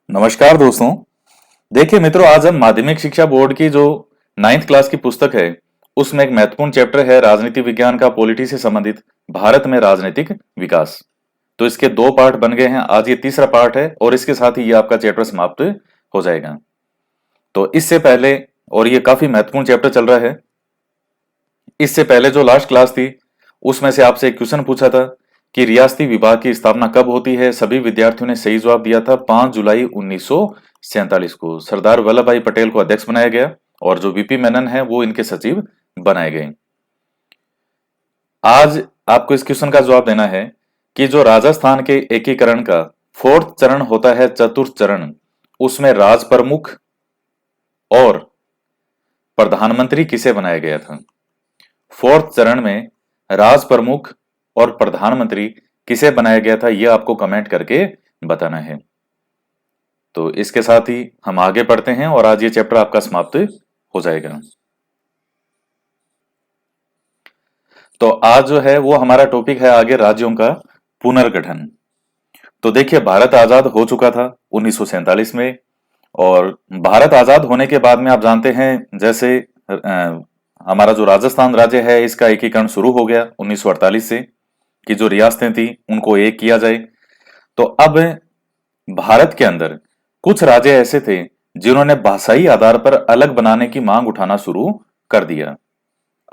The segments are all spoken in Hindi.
नमस्कार दोस्तों। देखिए मित्रों, आज हम माध्यमिक शिक्षा बोर्ड की जो 9th क्लास की पुस्तक है उसमें एक महत्वपूर्ण चैप्टर है राजनीति विज्ञान का, पॉलिटी से संबंधित भारत में राजनीतिक विकास। तो इसके दो पार्ट बन गए हैं, आज ये तीसरा पार्ट है और इसके साथ ही ये आपका चैप्टर समाप्त हो जाएगा। तो इससे पहले, और ये काफी महत्वपूर्ण चैप्टर चल रहा है, इससे पहले जो लास्ट क्लास थी उसमें से आपसे एक क्वेश्चन पूछा था कि रियासती विभाग की स्थापना कब होती है। सभी विद्यार्थियों ने सही जवाब दिया था 5 जुलाई 1947 को। सरदार वल्लभ भाई पटेल को अध्यक्ष बनाया गया और जो वीपी मेनन है वो इनके सचिव बनाए गए। आज आपको इस क्वेश्चन का जवाब देना है कि जो राजस्थान के एकीकरण का फोर्थ चरण होता है, चतुर्थ चरण, उसमें राज प्रमुख और प्रधानमंत्री किसे बनाया गया था। फोर्थ चरण में राज प्रमुख और प्रधानमंत्री किसे बनाया गया था, यह आपको कमेंट करके बताना है। तो इसके साथ ही हम आगे बढ़ते हैं और आज ये चैप्टर आपका समाप्त हो जाएगा। तो आज जो है वो हमारा टॉपिक है आगे राज्यों का पुनर्गठन। तो देखिए, भारत आजाद हो चुका था 1947 में, और भारत आजाद होने के बाद में आप जानते हैं जैसे हमारा जो राजस्थान राज्य है इसका एकीकरण शुरू हो गया 1948 से, कि जो रियासतें थी उनको एक किया जाए। तो अब भारत के अंदर कुछ राज्य ऐसे थे जिन्होंने भाषाई आधार पर अलग बनाने की मांग उठाना शुरू कर दिया।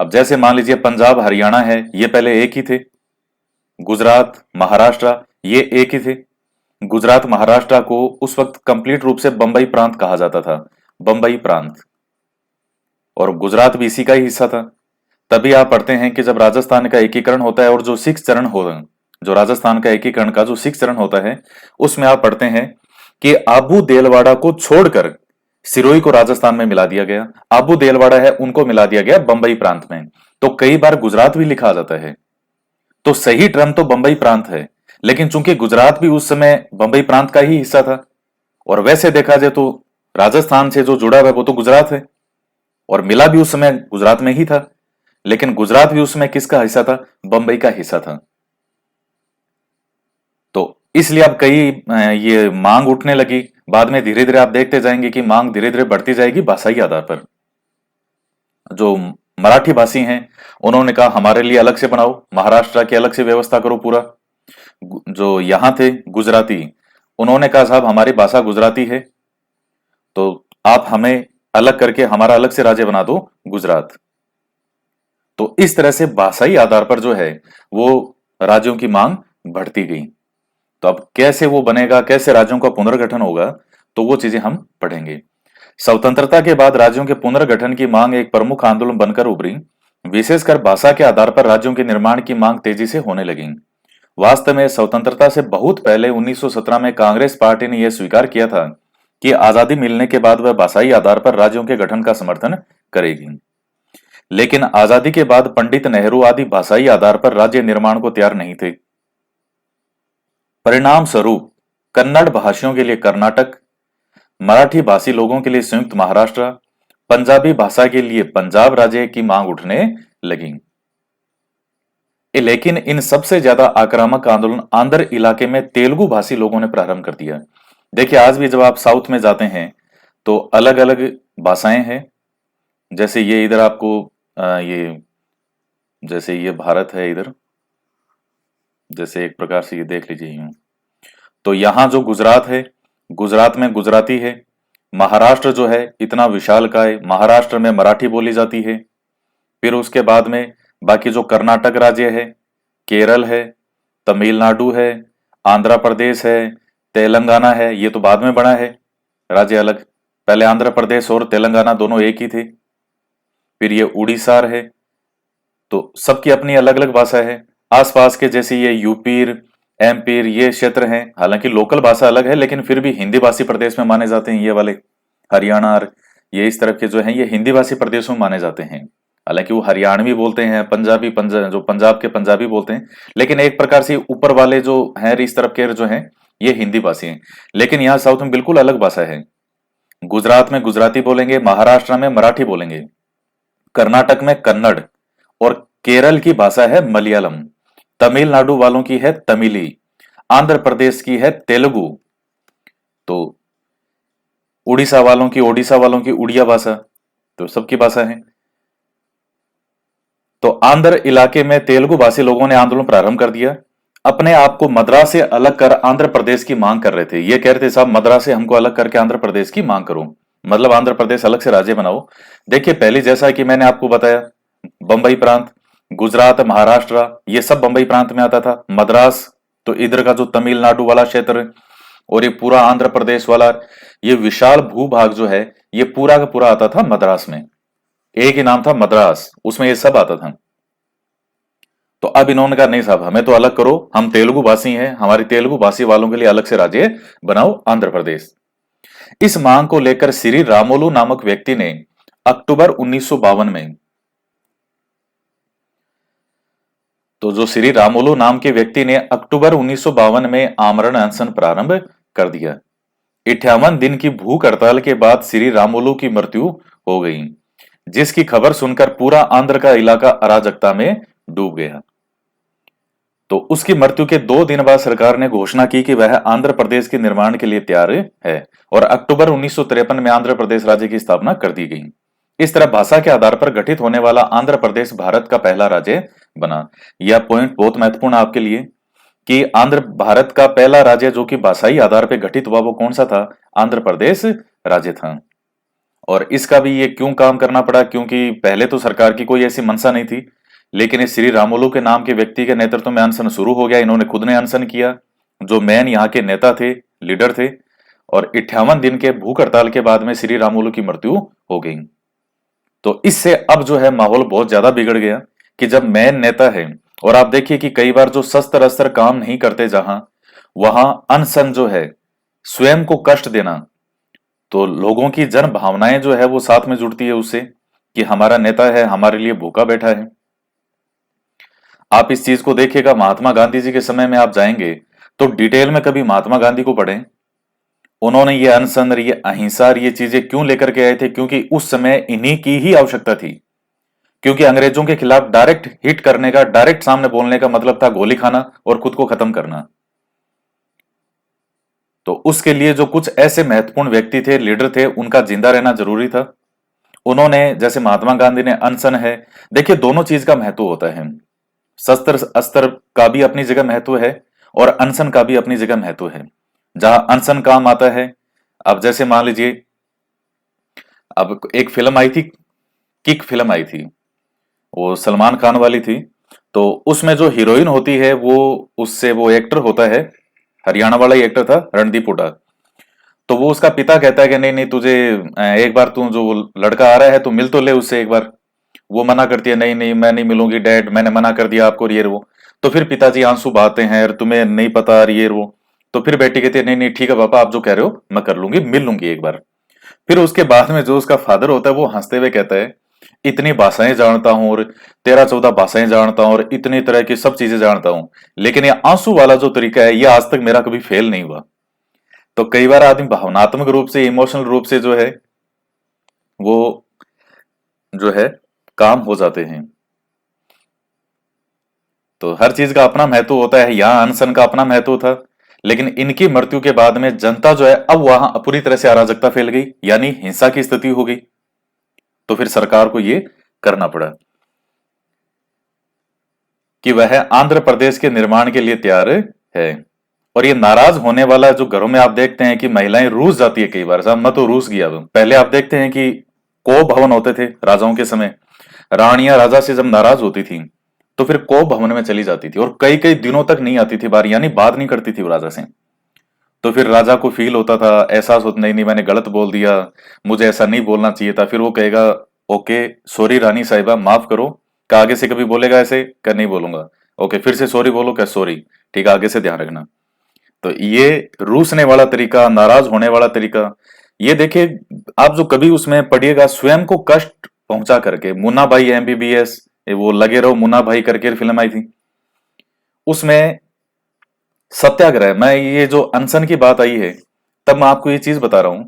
अब जैसे मान लीजिए पंजाब हरियाणा है, ये पहले एक ही थे। गुजरात महाराष्ट्र ये एक ही थे। गुजरात महाराष्ट्र को उस वक्त कंप्लीट रूप से बंबई प्रांत कहा जाता था, बंबई प्रांत, और गुजरात भी इसी का ही हिस्सा था। तभी आप पढ़ते हैं कि जब राजस्थान का एकीकरण होता है और जो सिक्स चरण हो, जो राजस्थान का एकीकरण का जो सिक्स चरण होता है उसमें आप पढ़ते हैं कि आबू देलवाड़ा को छोड़कर सिरोही को राजस्थान में मिला दिया गया। आबू देलवाड़ा है उनको मिला दिया गया बंबई प्रांत में। तो कई बार गुजरात भी लिखा जाता है, तो सही टर्म तो बंबई प्रांत है, लेकिन चूंकि गुजरात भी उस समय बंबई प्रांत का ही हिस्सा था, और वैसे देखा जाए तो राजस्थान से जो जुड़ा हुआ है वो तो गुजरात है, और मिला भी उस समय गुजरात में ही था, लेकिन गुजरात भी उस समय किसका हिस्सा था, बंबई का हिस्सा था। तो इसलिए अब कई ये मांग उठने लगी। बाद में धीरे धीरे आप देखते जाएंगे कि मांग धीरे धीरे बढ़ती जाएगी भाषाई आधार पर। जो मराठी भाषी हैं उन्होंने कहा हमारे लिए अलग से बनाओ, महाराष्ट्र की अलग से व्यवस्था करो पूरा। जो यहां थे गुजराती, उन्होंने कहा साहब हमारी भाषा गुजराती है, तो आप हमें अलग करके हमारा अलग से राज्य बना दो गुजरात। तो इस तरह से भाषाई आधार पर जो है वो राज्यों की मांग बढ़ती गई। तो अब कैसे वो बनेगा, कैसे राज्यों का पुनर्गठन होगा, तो वो चीजें हम पढ़ेंगे। स्वतंत्रता के बाद राज्यों के पुनर्गठन की मांग एक प्रमुख आंदोलन बनकर उभरी। विशेषकर भाषा के आधार पर राज्यों के निर्माण की मांग तेजी से होने लगी। वास्तव में स्वतंत्रता से बहुत पहले 1917 में कांग्रेस पार्टी ने यह स्वीकार किया था कि आजादी मिलने के बाद वह भाषाई आधार पर राज्यों के गठन का समर्थन करेगी। लेकिन आजादी के बाद पंडित नेहरू आदि भाषाई आधार पर राज्य निर्माण को तैयार नहीं थे। परिणाम स्वरूप कन्नड़ भाषियों के लिए कर्नाटक, मराठी भाषी लोगों के लिए संयुक्त महाराष्ट्र, पंजाबी भाषा के लिए पंजाब राज्य की मांग उठने लगी। लेकिन इन सबसे ज्यादा आक्रामक आंदोलन आंध्र इलाके में तेलुगु भाषी लोगों ने प्रारंभ कर दिया। देखिए, आज भी जब आप साउथ में जाते हैं तो अलग अलग भाषाएं हैं। जैसे ये इधर आपको ये जैसे ये भारत है इधर, जैसे एक प्रकार से ये देख लीजिए यूं। तो यहाँ जो गुजरात है, गुजरात में गुजराती है। महाराष्ट्र जो है इतना विशालकाय, महाराष्ट्र में मराठी बोली जाती है। फिर उसके बाद में बाकी जो कर्नाटक राज्य है, केरल है, तमिलनाडु है, आंध्र प्रदेश है, तेलंगाना है, ये तो बाद में बना है राज्य अलग। पहले आंध्र प्रदेश और तेलंगाना दोनों एक ही थे। फिर ये उड़ीसा है। तो सबकी अपनी अलग अलग भाषा है। आसपास के जैसे ये यूपीर, एमपीर, ये क्षेत्र हैं, हालांकि लोकल भाषा अलग है लेकिन फिर भी हिंदी भाषी प्रदेश में माने जाते हैं ये वाले। हरियाणा और ये इस तरफ के जो हैं ये हिंदी भाषी प्रदेशों में माने जाते हैं। हालांकि वो हरियाणवी बोलते हैं, पंजाबी जो पंजाब के पंजाबी बोलते हैं, लेकिन एक प्रकार से ऊपर वाले जो हैं इस तरफ के जो हैं ये हिंदी भाषी हैं। लेकिन यहाँ साउथ में बिल्कुल अलग भाषा है। गुजरात में गुजराती बोलेंगे, महाराष्ट्र में मराठी बोलेंगे, कर्नाटक में कन्नड़, और केरल की भाषा है मलयालम, तमिलनाडु वालों की है तमिली, आंध्र प्रदेश की है तेलुगु। तो उड़ीसा वालों की उड़िया भाषा, तो सबकी भाषा है। तो आंध्र इलाके में तेलुगु भाषी लोगों ने आंदोलन प्रारंभ कर दिया। अपने आप को मद्रास से अलग कर आंध्र प्रदेश की मांग कर रहे थे। ये कह रहे थे साहब मद्रास से हमको अलग करके आंध्र प्रदेश की मांग करो, मतलब आंध्र प्रदेश अलग से राज्य बनाओ। देखिए पहले जैसा कि मैंने आपको बताया, बंबई प्रांत, गुजरात, महाराष्ट्र, ये सब बंबई प्रांत में आता था। मद्रास तो इधर का जो तमिलनाडु वाला क्षेत्र, और ये पूरा आंध्र प्रदेश वाला, ये विशाल भूभाग जो है, ये पूरा का पूरा आता था मद्रास में। एक ही नाम था मद्रास, उसमें ये सब आता था। तो अब इन्होंने कहा नहीं साहब हमें तो अलग करो, हम तेलुगु भाषी हैं, हमारी तेलुगु भाषी वालों के लिए अलग से राज्य बनाओ आंध्र प्रदेश। इस मांग को लेकर श्री रामोलू नामक व्यक्ति ने अक्टूबर 1952 में, तो जो श्री रामोलू नाम के व्यक्ति ने अक्टूबर 1952 में आमरण अनशन प्रारंभ कर दिया। 58 दिन की भूख हड़ताल के बाद श्री रामोलू की मृत्यु हो गई, जिसकी खबर सुनकर पूरा आंध्र का इलाका अराजकता में डूब गया। तो उसकी मृत्यु के 2 दिन बाद सरकार ने घोषणा की कि वह आंध्र प्रदेश के निर्माण के लिए तैयार है, और अक्टूबर 1953 में आंध्र प्रदेश राज्य की स्थापना कर दी गई। इस तरह भाषा के आधार पर गठित होने वाला आंध्र प्रदेश भारत का पहला राज्य बना। यह पॉइंट बहुत महत्वपूर्ण है आपके लिए कि आंध्र भारत का पहला राज्य जो कि भाषाई आधार पर गठित हुआ, वो कौन सा था? आंध्र प्रदेश राज्य था। और इसका भी ये क्यों काम करना पड़ा? क्योंकि पहले तो सरकार की कोई ऐसी मंशा नहीं थी, लेकिन इस श्री रामोलू के नाम के व्यक्ति के नेतृत्व में अनशन शुरू हो गया। इन्होंने खुद ने अनशन किया, जो मेन यहाँ के नेता थे, लीडर थे, और 58 दिन के भूख हड़ताल के बाद में श्री रामोलू की मृत्यु हो गई। तो इससे अब जो है माहौल बहुत ज्यादा बिगड़ गया कि जब मेन नेता है, और आप देखिए कि कई बार जो शस्त्र अस्त्र काम नहीं करते जहां, वहां अनशन जो है, स्वयं को कष्ट देना, तो लोगों की जन भावनाएं जो है वो साथ में जुड़ती है उससे कि हमारा नेता है, हमारे लिए भूखा बैठा है। आप इस चीज को देखिएगा, महात्मा गांधी जी के समय में आप जाएंगे तो डिटेल में कभी महात्मा गांधी को पढ़ें, उन्होंने ये अनशन, ये अहिंसा, ये चीजें क्यों लेकर के आए थे? क्योंकि उस समय इन्हीं की ही आवश्यकता थी। क्योंकि अंग्रेजों के खिलाफ डायरेक्ट हिट करने का, डायरेक्ट सामने बोलने का मतलब था गोली खाना और खुद को खत्म करना। तो उसके लिए जो कुछ ऐसे महत्वपूर्ण व्यक्ति थे, लीडर थे, उनका जिंदा रहना जरूरी था। उन्होंने, जैसे महात्मा गांधी ने अनशन है, देखिए दोनों चीज का महत्व होता है। शस्त्र अस्त्र का भी अपनी जगह महत्व है, और अनशन का भी अपनी जगह महत्व है। जहां अनशन काम आता है, अब जैसे मान लीजिए, अब एक फिल्म आई थी, किक फिल्म आई थी, वो सलमान खान वाली थी। तो उसमें जो हीरोइन होती है, वो उससे, वो एक्टर होता है, हरियाणा वाला ही एक्टर था, रणदीप हुड्डा। तो वो उसका पिता कहता है कि नहीं नहीं, तुझे एक बार तू, जो लड़का आ रहा है, तू मिल तो ले उससे एक बार। वो मना करती है, नहीं नहीं मैं नहीं मिलूंगी डैड, मैंने मना कर दिया आपको, ये वो। तो फिर पिताजी आंसू बहाते हैं, और तुम्हें नहीं पता ये वो। तो फिर बेटी कहती है, नहीं नहीं ठीक है पापा, आप जो कह रहे हो मैं कर लूंगी, मिल लूंगी एक बार। फिर उसके बाद में जो उसका फादर होता है, वो हंसते हुए कहता है, इतनी भाषाएं जानता हूं, और 13-14 भाषाएं जानता हूं, और इतनी तरह की सब चीजें जानता हूं, लेकिन ये आंसू वाला जो तरीका है, ये आज तक मेरा कभी फेल नहीं हुआ। तो कई बार आदमी भावनात्मक रूप से, इमोशनल रूप से जो है, वो जो है काम हो जाते हैं। तो हर चीज का अपना महत्व होता है। यहाँ अनशन का अपना महत्व था, लेकिन इनकी मृत्यु के बाद में जनता जो है, अब वहां पूरी तरह से अराजकता फैल गई, यानी हिंसा की स्थिति हो गई। तो फिर सरकार को ये करना पड़ा कि वह आंध्र प्रदेश के निर्माण के लिए तैयार है। और ये नाराज होने वाला, जो घरों में आप देखते हैं कि महिलाएं रूस जाती है कई बार, साहब मैं तो रूस गया हूं। पहले आप देखते हैं कि को भवन होते थे राजाओं के समय, रानियां राजा से जब नाराज होती थी तो फिर को भवन में चली जाती थी, और कई कई दिनों तक नहीं आती थी बाहर, यानी बात नहीं करती थी वो राजा से। तो फिर राजा को फील होता था, एहसास होता, नहीं नहीं मैंने गलत बोल दिया, मुझे ऐसा नहीं बोलना चाहिए था। फिर वो कहेगा, ओके सॉरी रानी साहिबा, माफ करो, का आगे से कभी बोलेगा ऐसे? कर नहीं बोलूंगा। ओके फिर से सॉरी बोलो, क्या सॉरी, ठीक है आगे से ध्यान रखना। तो ये रूसने वाला तरीका, नाराज होने वाला तरीका, ये देखिए आप जो कभी उसमें पढ़िएगा, स्वयं को कष्ट पहुंचा करके। मुन्ना भाई एमबीबीएस, वो लगे रहो मुन्ना भाई करके फिल्म आई थी, उसमें सत्याग्रह, मैं ये जो अनशन की बात आई है, तब मैं आपको ये चीज बता रहा हूं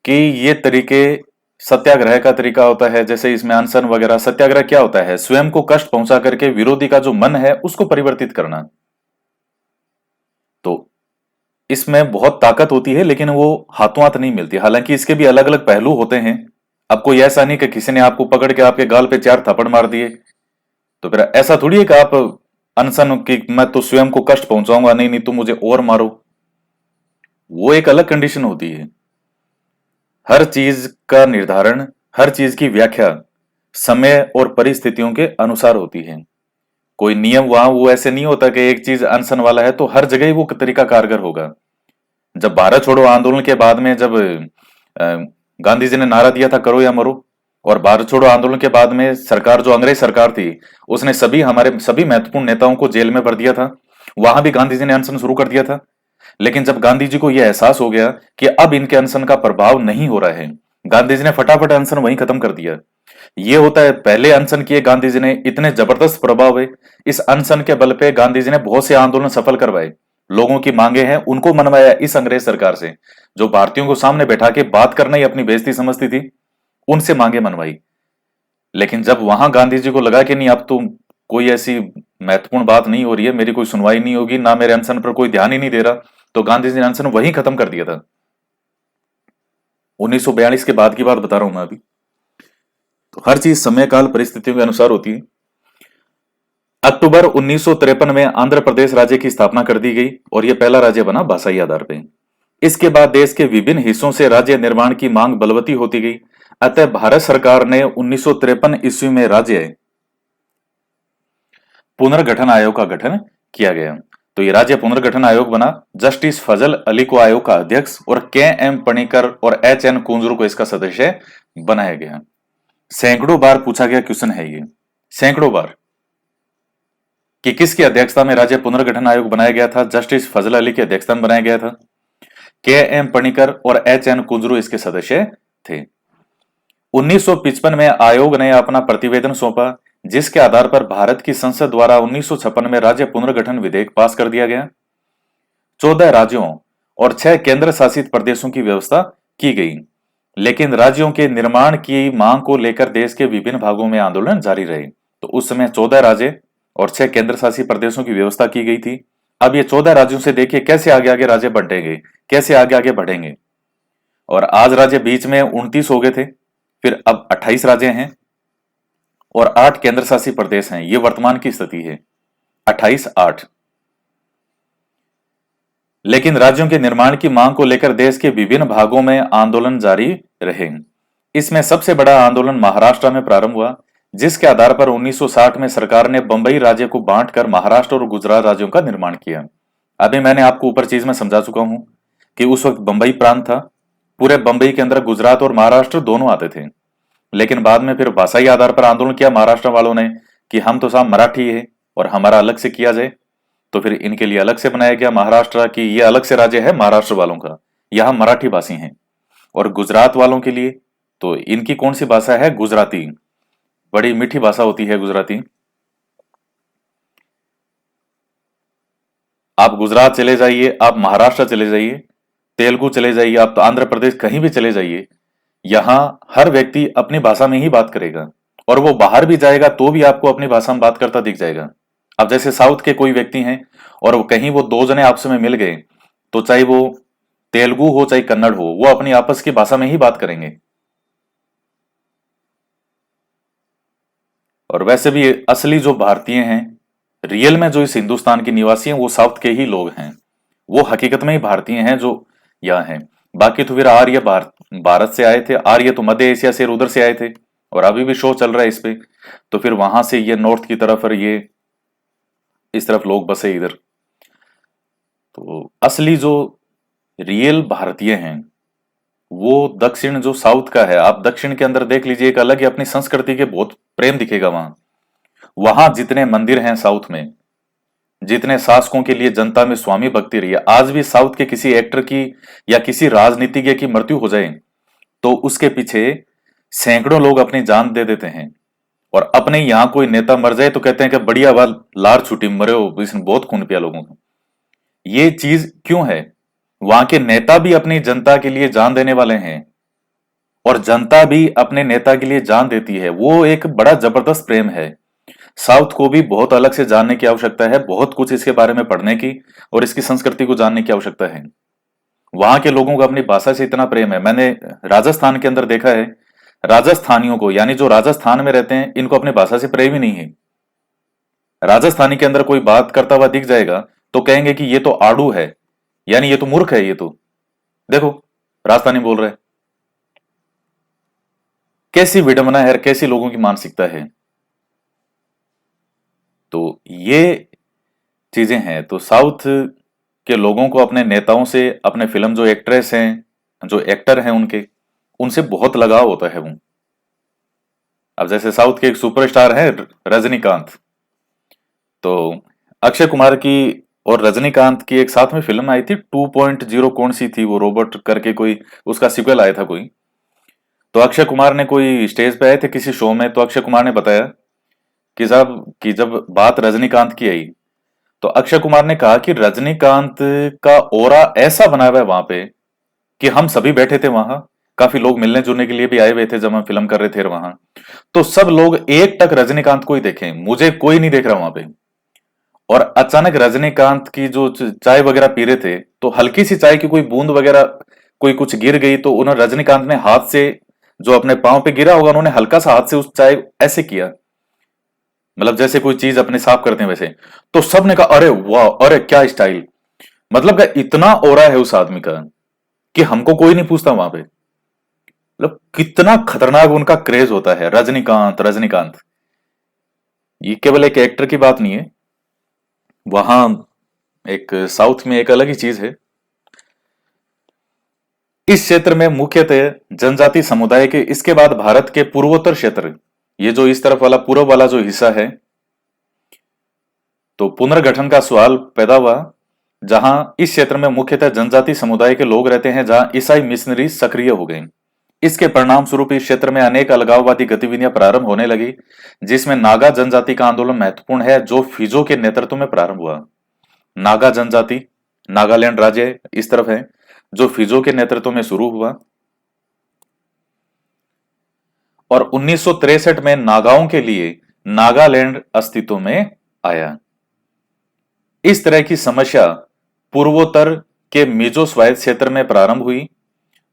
कि ये तरीके, सत्याग्रह का तरीका होता है, जैसे इसमें अनशन वगैरह। सत्याग्रह क्या होता है? स्वयं को कष्ट पहुंचा करके विरोधी का जो मन है उसको परिवर्तित करना। तो इसमें बहुत ताकत होती है, लेकिन वो हाथों हाथ नहीं मिलती। हालांकि इसके भी अलग अलग पहलू होते हैं। अब कोई ऐसा नहीं कि किसी ने आपको पकड़ के आपके गाल पे 4 थप्पड़ मार दिए, तो फिर ऐसा थोड़ी है कि आप अनशन की मैं तो स्वयं को कष्ट पहुंचाऊंगा, नहीं नहीं तुम मुझे और मारो। वो एक अलग कंडीशन होती है। हर चीज का निर्धारण, हर चीज की व्याख्या समय और परिस्थितियों के अनुसार होती है। कोई नियम वहां वो ऐसे नहीं होता कि एक चीज अनशन वाला है तो हर जगह ही वो तरीका कारगर होगा। जब भारत छोड़ो आंदोलन के बाद में, जब गांधी जी ने नारा दिया था करो या मरो, और भारत छोड़ो आंदोलन के बाद में सरकार, जो अंग्रेज सरकार थी, उसने हमारे सभी महत्वपूर्ण नेताओं को जेल में भर दिया था। वहां भी गांधी जी ने अनशन शुरू कर दिया था। लेकिन जब गांधी जी को यह एहसास हो गया कि अब इनके अनशन का प्रभाव नहीं हो रहा है, गांधी जी ने फटाफट अनशन वहीं खत्म कर दिया। ये होता है, पहले अनशन किए गांधी जी ने, इतने जबरदस्त प्रभाव है। इस अनशन के बल पे गांधी जी ने बहुत से आंदोलन सफल करवाए। लोगों की मांगे हैं उनको मनवाया इस अंग्रेज सरकार से, जो भारतीयों को सामने बैठा के बात करना ही अपनी बेइज्जती समझती थी, उनसे मांगे मनवाई। लेकिन जब वहां गांधी जी को लगा कि नहीं, अब तो कोई ऐसी महत्वपूर्ण बात नहीं हो रही है, मेरी कोई सुनवाई नहीं होगी, ना मेरे अनशन पर कोई ध्यान ही नहीं दे रहा, तो गांधी जी ने अनशन वहीं खत्म कर दिया था। 1942 के बाद की बात बता रहा हूं मैं अभी। तो हर चीज समय काल परिस्थितियों के अनुसार होती है। अक्टूबर 1953 में आंध्र प्रदेश राज्य की स्थापना कर दी गई और यह पहला राज्य बना भाषाई आधार पर। इसके बाद देश के विभिन्न हिस्सों से राज्य निर्माण की मांग बलवती होती गई। अतः भारत सरकार ने 1953 ईस्वी में राज्य पुनर्गठन आयोग का गठन किया गया। तो ये राज्य पुनर्गठन आयोग बना। जस्टिस फजल अली को आयोग का अध्यक्ष और के एम पणिकर और एच एन कुंजरू को इसका सदस्य बनाया गया। सैकड़ों बार पूछा गया क्वेश्चन है ये, सैकड़ों बार, कि किसकी अध्यक्षता में राज्य पुनर्गठन आयोग बनाया गया था। जस्टिस फजल अली की अध्यक्षता में बनाया गया था। के एम पणिकर और एच एन कुंजरू इसके सदस्य थे। 1955 में आयोग ने अपना प्रतिवेदन सौंपा, जिसके आधार पर भारत की संसद द्वारा 1956 में राज्य पुनर्गठन विधेयक पास कर दिया गया। 14 राज्यों और 6 केंद्र शासित प्रदेशों की व्यवस्था की गई। लेकिन राज्यों के निर्माण की मांग को लेकर देश के विभिन्न भागों में आंदोलन जारी रहे। तो उस समय 14 राज्य और 6 केंद्र शासित प्रदेशों की व्यवस्था की गई थी। अब ये 14 राज्यों से देखिए कैसे आगे आगे राज्य बढ़ेंगे, कैसे आगे आगे बढ़ेंगे। और आज राज्य बीच में 29 हो गए थे, फिर अब 28 राज्य हैं और 8 केंद्र शासित प्रदेश हैं। ये वर्तमान की स्थिति है, 28-8। लेकिन राज्यों के निर्माण की मांग को लेकर देश के विभिन्न भागों में आंदोलन जारी रहे। इसमें सबसे बड़ा आंदोलन महाराष्ट्र में प्रारंभ हुआ, जिसके आधार पर 1960 में सरकार ने बंबई राज्य को बांटकर महाराष्ट्र और गुजरात राज्यों का निर्माण किया। अभी मैंने आपको ऊपर चीज में समझा चुका हूं कि उस वक्त बंबई प्रांत था। पूरे बंबई के अंदर गुजरात और महाराष्ट्र दोनों आते थे। लेकिन बाद में फिर भाषाई आधार पर आंदोलन किया महाराष्ट्र वालों ने कि हम तो साहब मराठी है और हमारा अलग से किया जाए। तो फिर इनके लिए अलग से बनाया गया महाराष्ट्र की, ये अलग से राज्य है महाराष्ट्र वालों का, यहां मराठी भाषी हैं। और गुजरात वालों के लिए तो इनकी कौन सी भाषा है, गुजराती। बड़ी मीठी भाषा होती है गुजराती। आप गुजरात चले जाइए, आप महाराष्ट्र चले जाइए, तेलुगु चले जाइए, आप तो आंध्र प्रदेश कहीं भी चले जाइए, यहां हर व्यक्ति अपनी भाषा में ही बात करेगा। और वो बाहर भी जाएगा तो भी आपको अपनी भाषा में बात करता दिख जाएगा। अब जैसे साउथ के कोई व्यक्ति हैं और वो कहीं वो दो जने आपस में मिल गए, तो चाहे वो तेलुगु हो चाहे कन्नड़ हो, वो अपनी आपस की भाषा में ही बात करेंगे। और वैसे भी असली जो भारतीय हैं, रियल में जो इस हिंदुस्तान के निवासी हैं, वो साउथ के ही लोग हैं। वो हकीकत में ही भारतीय हैं जो यहाँ हैं। बाकी तो फिर आर्य भारत से आए थे, आर्य तो मध्य एशिया से उधर से आए थे, और अभी भी शो चल रहा है इस पे। तो फिर वहां से ये नॉर्थ की तरफ और ये इस तरफ लोग बसे इधर। तो असली जो रियल भारतीय हैं वो दक्षिण जो साउथ का है। आप दक्षिण के अंदर देख लीजिए, एक अलग ही अपनी संस्कृति के बहुत प्रेम दिखेगा वहां। वहां जितने मंदिर हैं साउथ में, जितने शासकों के लिए जनता में स्वामी भक्ति रही है, आज भी साउथ के किसी एक्टर की या किसी राजनीतिज्ञ की मृत्यु हो जाए तो उसके पीछे सैकड़ों लोग अपनी जान दे देते हैं। और अपने यहां कोई नेता मर जाए तो कहते हैं कि बढ़िया बात, लार छुट्टी मरे हो, इसने बहुत खून पिया लोगों को। ये चीज क्यों है? वहां के नेता भी अपनी जनता के लिए जान देने वाले हैं और जनता भी अपने नेता के लिए जान देती है। वो एक बड़ा जबरदस्त प्रेम है। साउथ को भी बहुत अलग से जानने की आवश्यकता है, बहुत कुछ इसके बारे में पढ़ने की और इसकी संस्कृति को जानने की आवश्यकता है। वहां के लोगों को अपनी भाषा से इतना प्रेम है। मैंने राजस्थान के अंदर देखा है, राजस्थानियों को, यानी जो राजस्थान में रहते हैं, इनको अपनी भाषा से प्रेम ही नहीं है। राजस्थानी के अंदर कोई बात करता हुआ दिख जाएगा तो कहेंगे कि ये तो आड़ू है, यानी ये तो मूर्ख है, ये तो देखो राजस्थानी बोल रहा है। कैसी विडंबना है, कैसी लोगों की मानसिकता है। तो ये चीजें हैं। तो साउथ के लोगों को अपने नेताओं से, अपने फिल्म जो एक्ट्रेस हैं, जो एक्टर हैं, उनके उनसे बहुत लगाव होता है वो। अब जैसे साउथ के एक सुपरस्टार है रजनीकांत, तो अक्षय कुमार की और रजनीकांत की एक साथ में फिल्म आई थी 2.0, कौन सी थी वो, रोबोट करके कोई, उसका सिक्वल आया था कोई। तो अक्षय कुमार ने, कोई स्टेज पे आए थे किसी शो में, तो अक्षय कुमार ने बताया कि साहब कि जब बात रजनीकांत की आई, तो अक्षय कुमार ने कहा कि रजनीकांत का ऑरा ऐसा बना हुआ है वहां पे कि हम सभी बैठे थे वहां, काफी लोग मिलने जुलने के लिए भी आए हुए थे जब हम फिल्म कर रहे थे वहां। तो सब लोग एक टक रजनीकांत को ही देखे, मुझे कोई नहीं देख रहा वहां पे। और अचानक रजनीकांत की जो चाय वगैरह पी रहे थे, तो हल्की सी चाय की कोई बूंद वगैरह, कोई कुछ गिर गई, तो उन्होंने, रजनीकांत ने हाथ से, जो अपने पांव पे गिरा होगा, उन्होंने हल्का सा हाथ से उस चाय ऐसे किया, मतलब जैसे कोई चीज अपने साफ करते हैं वैसे। तो सबने कहा अरे वाह, अरे क्या स्टाइल, मतलब का इतना ओरा है उस आदमी का कि हमको कोई नहीं पूछता वहां पे। मतलब कितना खतरनाक उनका क्रेज होता है, रजनीकांत रजनीकांत। ये केवल एक एक्टर की बात नहीं है, वहां एक साउथ में एक अलग ही चीज है। इस क्षेत्र में मुख्यतः जनजाति समुदाय के, इसके बाद भारत के पूर्वोत्तर क्षेत्र, ये जो इस तरफ वाला पूर्व वाला जो हिस्सा है, तो पुनर्गठन का सवाल पैदा हुआ, जहां इस क्षेत्र में मुख्यतः जनजाति समुदाय के लोग रहते हैं, जहां ईसाई मिशनरी सक्रिय हो गए। इसके परिणाम स्वरूप इस क्षेत्र में अनेक अलगाववादी गतिविधियां प्रारंभ होने लगी, जिसमें नागा जनजाति का आंदोलन महत्वपूर्ण है, जो फिजो के नेतृत्व में प्रारंभ हुआ। नागा जनजाति, नागालैंड राज्य इस तरफ है, जो फिजो के नेतृत्व में शुरू हुआ। और 1963 में नागाओं के लिए नागालैंड अस्तित्व में आया। इस तरह की समस्या पूर्वोत्तर के मिजो स्वायत्त क्षेत्र में प्रारंभ हुई,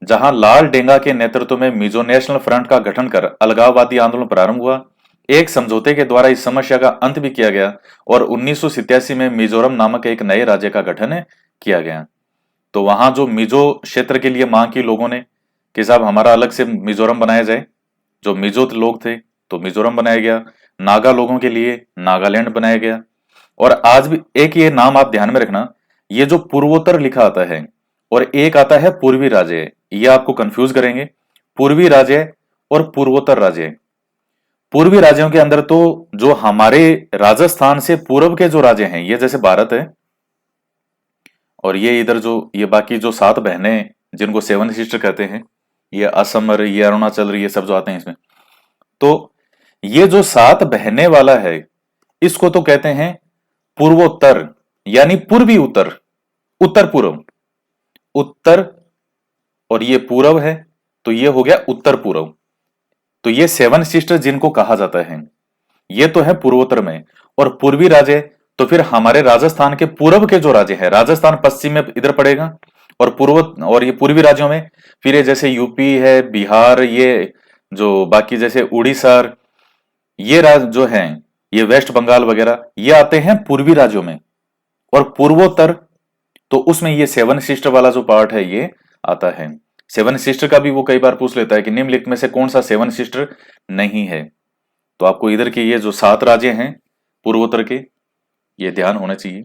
जहां लाल डेंगा के नेतृत्व में मिजो नेशनल फ्रंट का गठन कर अलगाववादी आंदोलन प्रारंभ हुआ। एक समझौते के द्वारा इस समस्या का अंत भी किया गया और 1987 में मिजोरम नामक एक नए राज्य का गठन किया गया। तो वहां जो मिजो क्षेत्र के लिए मांग की लोगों ने कि साहब हमारा अलग से मिजोरम बनाया जाए, जो मिजो लोग थे तो मिजोरम बनाया गया, नागा लोगों के लिए नागालैंड बनाया गया। और आज भी एक ये नाम आप ध्यान में रखना, ये जो पूर्वोत्तर लिखा आता है और एक आता है पूर्वी राज्य, ये आपको कंफ्यूज करेंगे। पूर्वी राज्य और पूर्वोत्तर राज्य, पूर्वी राज्यों के अंदर तो जो हमारे राजस्थान से पूर्व के जो राज्य हैं, ये जैसे भारत है, और ये इधर जो ये बाकी जो 7 बहनें जिनको 7 सिस्टर कहते हैं, ये असम, ये अरुणाचल, ये सब जो आते हैं इसमें, तो ये जो 7 बहनें वाला है, इसको तो कहते हैं पूर्वोत्तर, यानी पूर्वी उत्तर, उत्तर पूर्व, उत्तर, और ये पूर्व है, तो ये हो गया उत्तर पूर्व। तो ये 7 सिस्टर जिनको कहा जाता है, ये तो है पूर्वोत्तर में। और पूर्वी राज्य तो फिर हमारे राजस्थान के पूर्व के जो राज्य है, राजस्थान पश्चिम में इधर पड़ेगा, और पूर्व और ये पूर्वी राज्यों में फिर ये जैसे यूपी है, बिहार, ये जो बाकी जैसे उड़ीसा, ये राज्य जो हैं, ये वेस्ट बंगाल वगैरह, ये आते हैं पूर्वी राज्यों में। और पूर्वोत्तर तो उसमें ये 7 सिस्टर वाला जो पार्ट है ये आता है। 7 सिस्टर का भी वो कई बार पूछ लेता है कि निम्नलिखित में से कौन सा 7 सिस्टर नहीं है। तो आपको इधर के ये जो 7 राज्य हैं पूर्वोत्तर के, ये ध्यान होना चाहिए।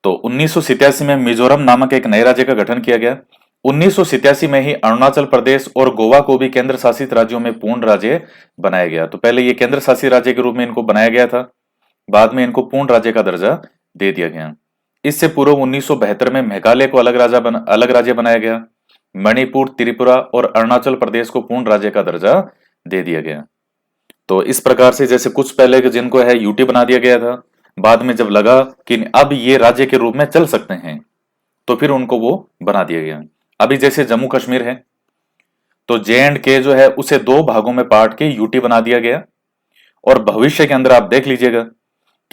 तो 1987 में मिजोरम नामक एक नए राज्य का गठन किया गया। 1987 में ही अरुणाचल प्रदेश और गोवा को भी केंद्र शासित राज्यों में पूर्ण राज्य बनाया गया। तो पहले ये केंद्र शासित राज्य के रूप में इनको बनाया गया था, बाद में इनको पूर्ण राज्य का दर्जा दे दिया गया। इससे पूर्व 1972 में मेघालय को अलग राज्य बनाया गया। मणिपुर, त्रिपुरा और अरुणाचल प्रदेश को पूर्ण राज्य का दर्जा दे दिया गया। तो इस प्रकार से जैसे कुछ पहले जिनको है यूटी बना दिया गया था, बाद में जब लगा कि अब ये राज्य के रूप में चल सकते हैं, तो फिर उनको वो बना दिया गया। अभी जैसे जम्मू कश्मीर है, तो जे एंड के जो है उसे 2 भागों में बांट के यूटी बना दिया गया। और भविष्य के अंदर आप देख लीजिएगा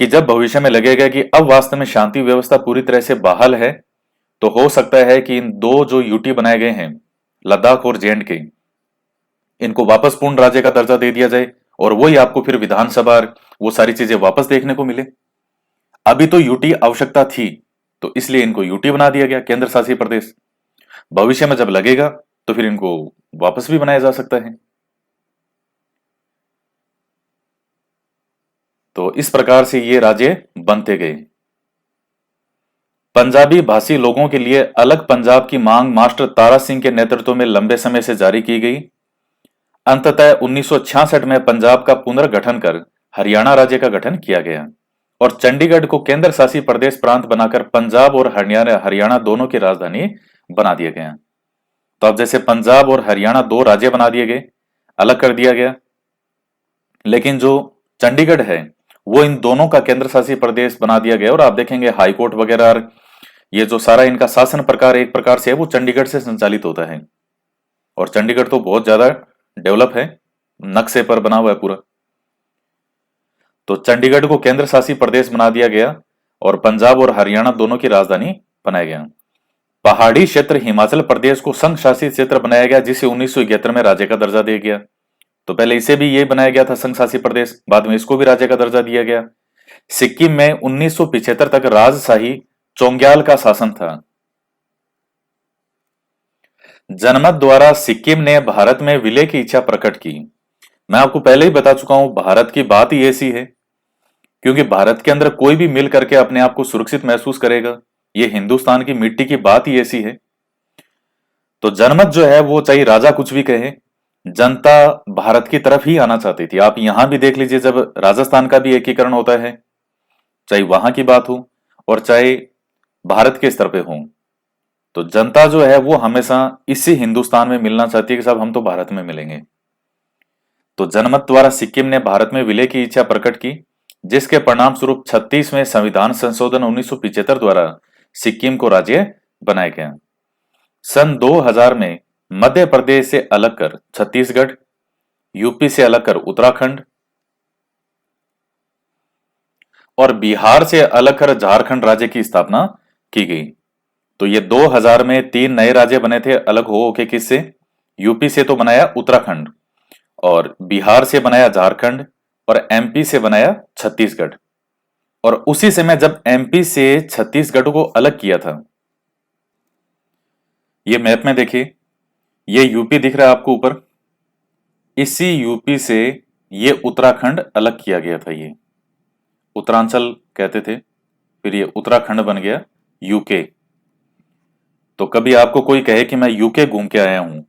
कि जब भविष्य में लगेगा कि अब वास्तव में शांति व्यवस्था पूरी तरह से बहाल है, तो हो सकता है कि इन दो जो यूटी बनाए गए हैं, लद्दाख और जे एंड के, इनको वापस पूर्ण राज्य का दर्जा दे दिया जाए और वही आपको फिर विधानसभा वो सारी चीजें वापस देखने को मिले। अभी तो यूटी आवश्यकता थी, तो इसलिए इनको यूटी बना दिया गया, केंद्र शासित प्रदेश। भविष्य में जब लगेगा तो फिर इनको वापस भी बनाया जा सकता है। तो इस प्रकार से ये राज्य बनते गए। पंजाबी भाषी लोगों के लिए अलग पंजाब की मांग मास्टर तारा सिंह के नेतृत्व में लंबे समय से जारी की गई। अंततः 1966 में पंजाब का पुनर्गठन कर हरियाणा राज्य का गठन किया गया और चंडीगढ़ को केंद्र शासित प्रदेश प्रांत बनाकर पंजाब और हरियाणा दोनों की राजधानी बना दिया गया। तो अब जैसे पंजाब और हरियाणा दो राज्य बना दिए गए, अलग कर दिया गया, लेकिन जो चंडीगढ़ है वो इन दोनों का केंद्र शासित प्रदेश बना दिया गया। और आप देखेंगे हाईकोर्ट वगैरह, ये जो सारा इनका शासन प्रकार एक प्रकार से है वो चंडीगढ़ से संचालित होता है। और चंडीगढ़ तो बहुत ज्यादा डेवलप है, नक्शे पर बना हुआ है पूरा। तो चंडीगढ़ को केंद्र शासित प्रदेश बना दिया गया और पंजाब और हरियाणा दोनों की राजधानी बनाया गया। पहाड़ी क्षेत्र हिमाचल प्रदेश को संघ शासित क्षेत्र बनाया गया, जिसे 1971 में राज्य का दर्जा दिया गया। तो पहले इसे भी ये बनाया गया था संघ शासित प्रदेश, बाद में इसको भी राज्य का दर्जा दिया गया। सिक्किम में 1975 तक राजशाही चोंग्याल का शासन था। जनमत द्वारा सिक्किम ने भारत में विलय की इच्छा प्रकट की। मैं आपको पहले ही बता चुका हूं, भारत की बात ही ऐसी है, क्योंकि भारत के अंदर कोई भी मिल करके अपने आप को सुरक्षित महसूस करेगा। ये हिंदुस्तान की मिट्टी की बात ही ऐसी है। तो जनमत जो है वो चाहे राजा कुछ भी कहे, जनता भारत की तरफ ही आना चाहती थी। आप यहां भी देख लीजिए, जब राजस्थान का भी एकीकरण होता है, चाहे वहां की बात हो और चाहे भारत के स्तर पे हो, तो जनता जो है वो हमेशा इसी हिंदुस्तान में मिलना चाहती है कि साहब हम तो भारत में मिलेंगे। तो जनमत द्वारा सिक्किम ने भारत में विलय की इच्छा प्रकट की, जिसके परिणाम स्वरूप 36वें संविधान संशोधन 1975 द्वारा सिक्किम को राज्य बनाया गया। सन 2000 में मध्य प्रदेश से अलग कर छत्तीसगढ़, यूपी से अलग कर उत्तराखंड और बिहार से अलग कर झारखंड राज्य की स्थापना की गई। तो ये 2000 में तीन नए राज्य बने थे अलग हो के। किससे? यूपी से तो बनाया उत्तराखंड, और बिहार से बनाया झारखंड, और एमपी से बनाया छत्तीसगढ़। और उसी समय जब एमपी से छत्तीसगढ़ को अलग किया था, ये मैप में देखिए, ये यूपी दिख रहा है आपको ऊपर, इसी यूपी से ये उत्तराखंड अलग किया गया था। ये उत्तरांचल कहते थे, फिर ये उत्तराखंड बन गया यूके। तो कभी आपको कोई कहे कि मैं यूके घूम के आया हूं,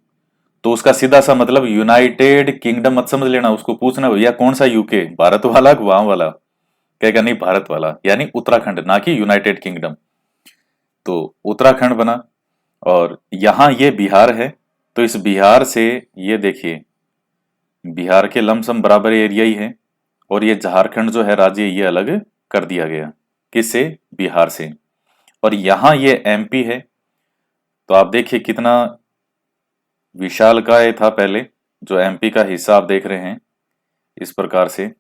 तो उसका सीधा सा मतलब यूनाइटेड किंगडम मत समझ लेना। उसको पूछना भैया कौन सा यूके, भारत वाला वहां वाला? कहेगा नहीं भारत वाला, यानी उत्तराखंड, ना कि यूनाइटेड किंगडम। तो उत्तराखंड बना, और यहां ये बिहार है। तो इस बिहार से ये देखिए, बिहार के लमसम बराबर एरिया ही है, और ये झारखंड जो है राज्य, ये अलग कर दिया गया। किससे? बिहार से। और यहां ये एमपी है। तो आप देखिए कितना विशालकाय था पहले, जो एमपी का हिस्सा आप देख रहे हैं इस प्रकार से।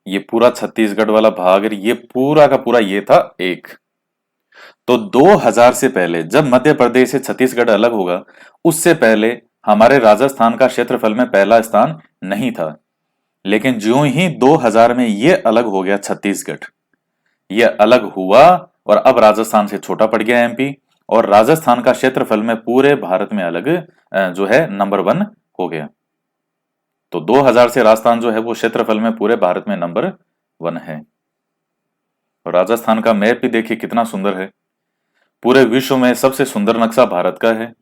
ये पूरा छत्तीसगढ़ वाला भाग, ये पूरा का पूरा ये था एक। तो 2000 से पहले जब मध्य प्रदेश से छत्तीसगढ़ अलग होगा, उससे पहले हमारे राजस्थान का क्षेत्रफल में पहला स्थान नहीं था। लेकिन ज्यों ही 2000 में ये अलग हो गया छत्तीसगढ़, ये अलग हुआ और अब राजस्थान से छोटा पड़ गया एमपी, और राजस्थान का क्षेत्रफल में पूरे भारत में अलग जो है नंबर 1 हो गया। तो 2000 से राजस्थान जो है वो क्षेत्रफल में पूरे भारत में नंबर 1 है। और राजस्थान का मैप भी देखिए कितना सुंदर है। पूरे विश्व में सबसे सुंदर नक्शा भारत का है,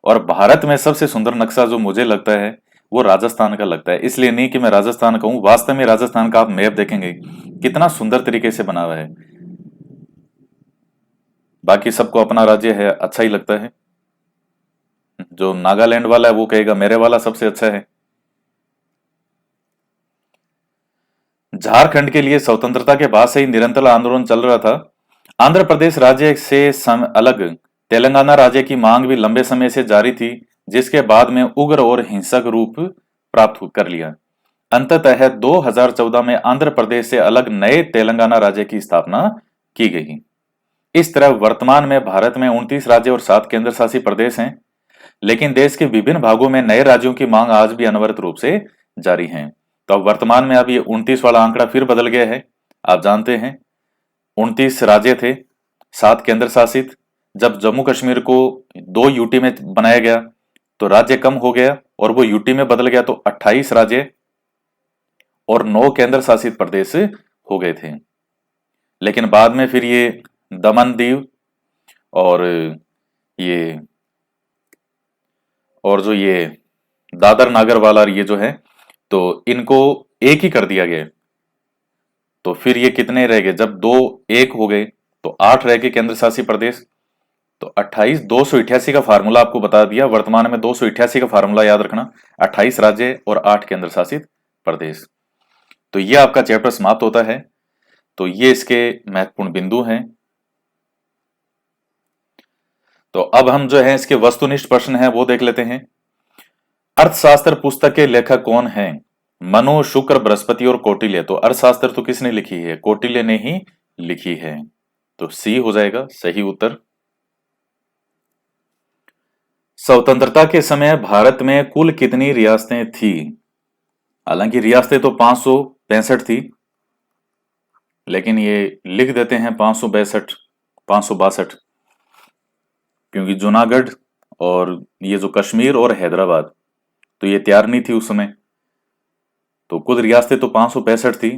और भारत में सबसे सुंदर नक्शा जो मुझे लगता है वो राजस्थान का लगता है। इसलिए नहीं कि मैं राजस्थान कहूं, वास्तव में राजस्थान का आप मैप देखेंगे कितना सुंदर तरीके से बना हुआ है। बाकी सबको अपना राज्य है अच्छा ही लगता है। जो नागालैंड वाला है वो कहेगा मेरे वाला सबसे अच्छा है। झारखंड के लिए स्वतंत्रता के बाद से ही निरंतर आंदोलन चल रहा था। आंध्र प्रदेश राज्य से अलग तेलंगाना राज्य की मांग भी लंबे समय से जारी थी, जिसके बाद में उग्र और हिंसक रूप प्राप्त कर लिया। अंततः 2014 में आंध्र प्रदेश से अलग नए तेलंगाना राज्य की स्थापना की गई। इस तरह वर्तमान में भारत में 29 राज्य और 7 केंद्र शासित प्रदेश हैं, लेकिन देश के विभिन्न भागों में नए राज्यों की मांग आज भी अनवरत रूप से जारी है। तो अब वर्तमान में अब ये 29 वाला आंकड़ा फिर बदल गया है। आप जानते हैं 29 राज्य थे, 7 केंद्र शासित। जब जम्मू कश्मीर को 2 यूटी में बनाया गया तो राज्य कम हो गया और वो यूटी में बदल गया, तो 28 राज्य और 9 केंद्र शासित प्रदेश हो गए थे। लेकिन बाद में फिर ये दमन दीव और ये और जो ये दादर नागर वाला ये जो है, तो इनको एक ही कर दिया गया। तो फिर ये कितने रह गए, जब 2 एक हो गए तो 8 रह गए केंद्र शासित प्रदेश। तो 28 288 का फार्मूला आपको बता दिया। वर्तमान में 288 का फार्मूला याद रखना, 28 राज्य और 8 केंद्र शासित प्रदेश। तो ये आपका चैप्टर समाप्त होता है। तो ये इसके महत्वपूर्ण बिंदु हैं। तो अब हम जो है इसके वस्तुनिष्ठ प्रश्न है वो देख लेते हैं। अर्थशास्त्र पुस्तक के लेखक कौन हैं? मनु, शुक्र, बृहस्पति और कौटिल्य। तो अर्थशास्त्र तो किसने लिखी है? कौटिल्य ने ही लिखी है। तो सी हो जाएगा सही उत्तर। स्वतंत्रता के समय भारत में कुल कितनी रियासतें थी? हालांकि रियासतें तो 565 थी, लेकिन ये लिख देते हैं 562, 562, क्योंकि जूनागढ़ और ये जो कश्मीर और हैदराबाद तो ये तैयार नहीं थी उस समय। तो कुल रियासतें तो 565 थी,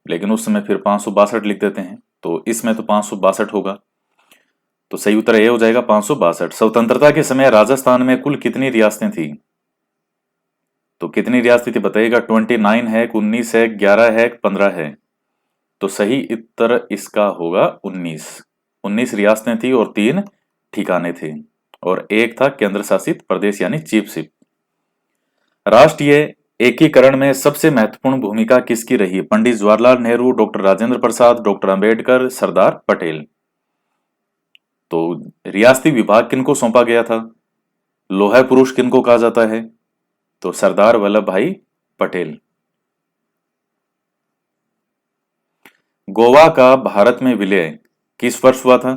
लेकिन उस समय फिर 562 लिख देते हैं, तो इसमें तो 562 होगा। तो सही उत्तर ये हो जाएगा 562। स्वतंत्रता के समय राजस्थान में कुल कितनी रियासतें थी? तो कितनी रियासतें थी बताइएगा। 29 है, 19 है, 11 है, 15 है। तो सही उत्तर इसका होगा 19। 19 रियासतें थी और 3 ठिकाने थे, और एक था केंद्र शासित प्रदेश यानी चीफशिप। राष्ट्रीय एकीकरण में सबसे महत्वपूर्ण भूमिका किसकी रही? Pandit Jawaharlal Nehru, doctor Rajendra Prasad, doctor Ambedkar, Sardar Patel. तो रियासती विभाग किनको सौंपा गया था? लोहा पुरुष किनको कहा जाता है? तो सरदार वल्लभ भाई पटेल। गोवा का भारत में विलय किस वर्ष हुआ था?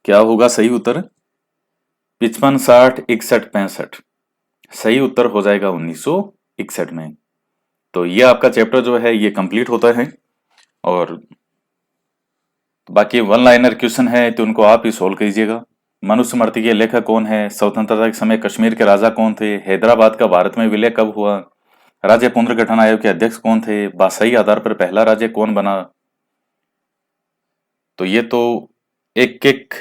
क्या होगा सही उत्तर? 55, 60, 61, 65। सही उत्तर हो जाएगा 1961 में। तो ये आपका चैप्टर जो है ये कंप्लीट होता है, और बाकी वन लाइनर क्वेश्चन है तो उनको आप ही सोल्व कीजिएगा। मनुस्मृति के लेखक कौन है? स्वतंत्रता के समय कश्मीर के राजा कौन थे? हैदराबाद का भारत में विलय कब हुआ? राज्य पुनर्गठन आयोग के अध्यक्ष कौन थे? भाषाई आधार पर पहला राज्य कौन बना? तो ये तो एक एक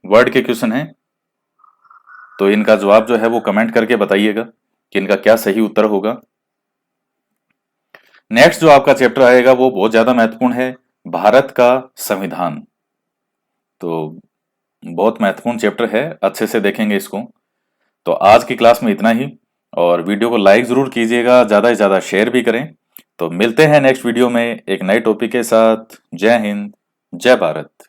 वर्ड के क्वेश्चन हैं, तो इनका जवाब जो है वो कमेंट करके बताइएगा कि इनका क्या सही उत्तर होगा। नेक्स्ट जो आपका चैप्टर आएगा वो बहुत ज्यादा महत्वपूर्ण है, भारत का संविधान। तो बहुत महत्वपूर्ण चैप्टर है, अच्छे से देखेंगे इसको। तो आज की क्लास में इतना ही, और वीडियो को लाइक जरूर कीजिएगा, ज्यादा से ज्यादा शेयर भी करें। तो मिलते हैं नेक्स्ट वीडियो में एक नए टॉपिक के साथ। जय हिंद, जय भारत।